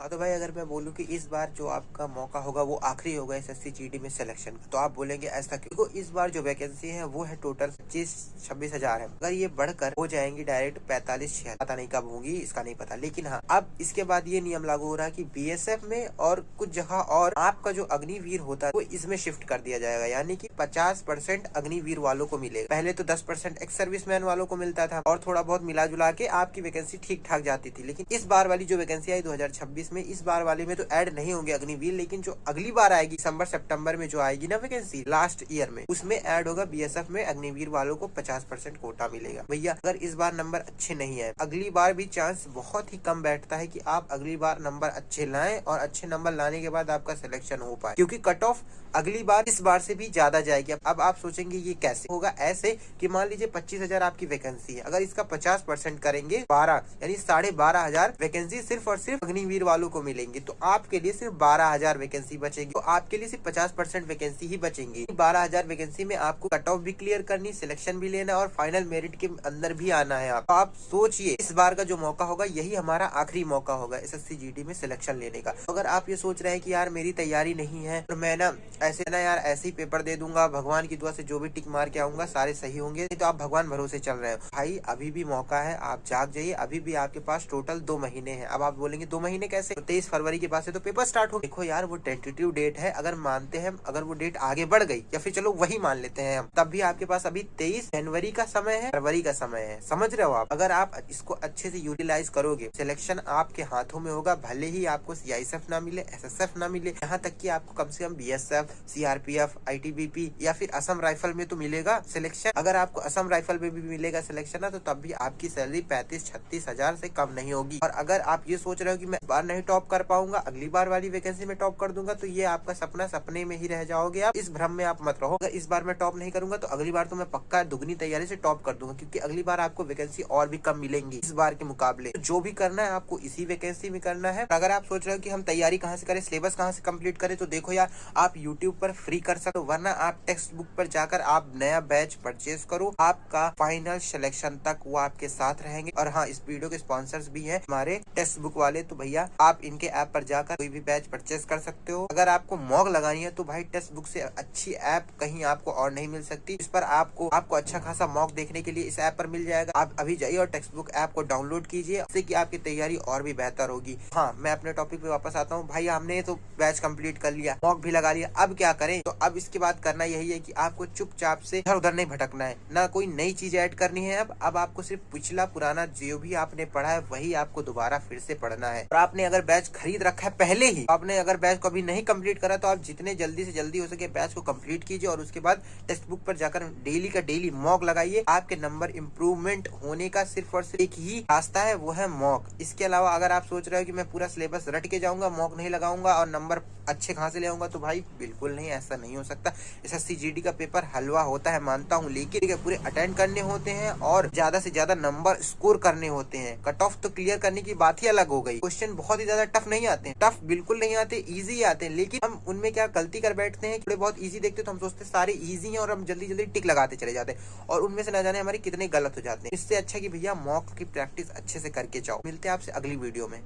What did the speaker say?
हाँ तो भाई, अगर मैं बोलूँ कि इस बार जो आपका मौका होगा वो आखिरी होगा एसएससी जीडी में सिलेक्शन का, तो आप बोलेंगे ऐसा क्यों? देखो, इस बार जो वैकेंसी है वो है टोटल 25-26 हजार है। अगर ये बढ़कर हो जाएंगी डायरेक्ट 45-46, पता नहीं कब होगी, इसका नहीं पता। लेकिन हाँ, अब इसके बाद ये नियम लागू हो रहा है कि बीएसएफ में और कुछ जगह और आपका जो अग्निवीर होता है वो इसमें शिफ्ट कर दिया जाएगा, यानी कि 50% अग्निवीर वालों को मिलेगा। पहले तो 10% एक्स सर्विसमैन वालों को मिलता था और थोड़ा बहुत मिला जुला के आपकी वैकेंसी ठीक ठाक जाती थी। लेकिन इस बार वाली जो वैकेंसी आई 2026 में, इस बार वाले में तो ऐड नहीं होंगे अग्निवीर, लेकिन जो अगली बार आएगी दिसंबर सितंबर में जो आएगी ना वैकेंसी लास्ट ईयर में, उसमें ऐड होगा बीएसएफ में अग्निवीर वालों को 50% कोटा मिलेगा। भैया, अगर इस बार नंबर अच्छे नहीं आए, अगली बार भी चांस बहुत ही कम बैठता है कि आप अगली बार नंबर अच्छे लाएं और अच्छे नंबर लाने के बाद आपका सिलेक्शन हो पाए, क्योंकि कट ऑफ अगली बार इस बार से भी ज्यादा जाएगी। अब आप सोचेंगे ये कैसे होगा? ऐसे कि मान लीजिए 25,000 आपकी वैकेंसी है, अगर इसका 50% करेंगे 12, यानी 12,500 वैकेंसी सिर्फ और सिर्फ अग्निवीर वालों को मिलेंगी, तो आपके लिए सिर्फ 12,000 वैकेंसी बचेगी। तो आपके लिए सिर्फ 50% वैकेंसी ही बचेंगी। 12,000 वैकेंसी में आपको कट ऑफ भी क्लियर करनी, सिलेक्शन भी लेना और फाइनल मेरिट के अंदर भी आना है। आप तो आप सोचिए, इस बार का जो मौका होगा यही हमारा आखिरी मौका होगा एसएससी जीडी में सिलेक्शन लेने का। अगर आप ये सोच रहे हैं कि यार मेरी तैयारी नहीं है और मैं ना ऐसे ना यार ऐसे ही पेपर दे दूंगा, भगवान की दुआ से जो भी टिक मार के आऊंगा सारे सही होंगे, तो आप भगवान भरोसे चल रहे हो। भाई, अभी भी मौका है, आप जाग जाइए। अभी भी आपके पास टोटल 2 महीने हैं। अब आप बोलेंगे 2 महीने कैसे? तो 23 फरवरी के बाद से तो पेपर स्टार्ट हो। देखो यार, वो टेंटेटिव डेट है, अगर मानते हैं, अगर वो डेट आगे बढ़ गई या फिर चलो वही मान लेते हैं हम, तब भी आपके पास अभी 23 जनवरी का समय है, फरवरी का समय है। समझ रहे हो आप? अगर आप इसको अच्छे से यूटिलाइज करोगे, सिलेक्शन आपके हाथों में होगा। भले ही आपको सीआईएसएफ ना मिले, एसएसएफ ना मिले, यहाँ तक कि आपको कम से कम बीएसएफ, सीआरपीएफ, आईटीबीपी या फिर असम राइफल में तो मिलेगा सिलेक्शन। अगर आपको असम राइफल में भी मिलेगा सिलेक्शन ना, तो तब भी आपकी सैलरी 35-36 हजार से कम नहीं होगी। और अगर आप ये सोच रहे हो कि मैं बार नहीं टॉप कर पाऊंगा, अगली बार वाली वैकेंसी में टॉप कर दूंगा, तो ये आपका सपना सपने में ही रह जाओगे। आप इस भ्रम में आप मत रहो। अगर इस बार मैं टॉप नहीं करूंगा तो अगली बार तो मैं पक्का दुगनी तैयारी से टॉप कर दूंगा, क्योंकि अगली बार आपको वैकेंसी और भी कम मिलेंगी इस बार के मुकाबले। तो जो भी करना है आपको इसी वैकेंसी में करना है। अगर आप सोच रहे हो कि हम तैयारी कहाँ से करें, सिलेबस कहाँ से कंप्लीट करें, तो देखो यार, आप यूट्यूब पर फ्री कर सकते हो, वरना आप टेक्स्ट बुक पर जाकर आप नया बैच परचेज करो। आपका फाइनल सिलेक्शन तक वो आपके साथ रहेंगे। और हाँ, इस वीडियो के स्पॉन्सर्स भी हैं हमारे टेक्स्ट बुक वाले, तो भैया आप इनके ऐप पर जाकर कोई भी बैच परचेज कर सकते हो। अगर आपको मॉक लगानी है तो भाई टेक्स्ट बुक से अच्छी ऐप कहीं आपको और नहीं मिल सकती। इस पर आपको अच्छा खासा मॉक देखने के लिए इस ऐप पर मिल जाएगा। आप अभी जाइए और टेक्स्ट बुक ऐप को डाउनलोड कीजिए, इससे कि आपकी तैयारी और भी बेहतर होगी। हाँ, मैं अपने टॉपिक पे वापस आता हूँ। भाई, हमने तो बैच कंप्लीट कर लिया, मॉक भी लगा लिया, अब क्या करें? तो अब इसके बाद करना यही है कि आपको चुपचाप से इधर उधर नहीं भटकना है, ना कोई नई चीज ऐड करनी है। अब आपको सिर्फ पिछला पुराना जो भी आपने पढ़ा है वही आपको दोबारा फिर से पढ़ना है। और आपने अगर बैच खरीद रखा है पहले ही, आपने अगर बैच को अभी नहीं कंप्लीट करा, तो आप जितने जल्दी से जल्दी हो सके बैच को कंप्लीट कीजिए और उसके बाद टेक्स्ट बुक पर जाकर डेली का डेली मॉक लगाइए। आपके नंबर इंप्रूवमेंट होने का सिर्फ और सिर्फ एक ही रास्ता है, वो है मॉक। इसके अलावा अगर आप सोच रहे हो कि मैं पूरा सिलेबस रट के जाऊंगा, मॉक नहीं लगाऊंगा और नंबर अच्छे कहाँ से ले आऊंगा, तो भाई बिल्कुल नहीं, ऐसा नहीं हो सकता। एसएससी जीडी का पेपर हलवा होता है मानता हूँ, लेकिन पूरे अटेंड करने होते हैं और ज्यादा से ज्यादा नंबर स्कोर करने होते हैं। कट ऑफ तो क्लियर करने की बात ही अलग हो गई। क्वेश्चन बहुत ही ज्यादा टफ नहीं आते हैं, टफ बिल्कुल नहीं आते, इजी आते हैं। लेकिन हम उनमें क्या गलती कर बैठते हैं, थोड़े बहुत इजी देखते तो हम सोचते सारे इजी हैं और हम जल्दी जल्दी टिक लगाते चले जाते हैं, और उनमें से ना जाने हमारे कितने गलत हो जाते हैं। इससे अच्छा कि भैया मॉक की प्रैक्टिस अच्छे से करके जाओ। मिलते हैं आपसे अगली वीडियो में।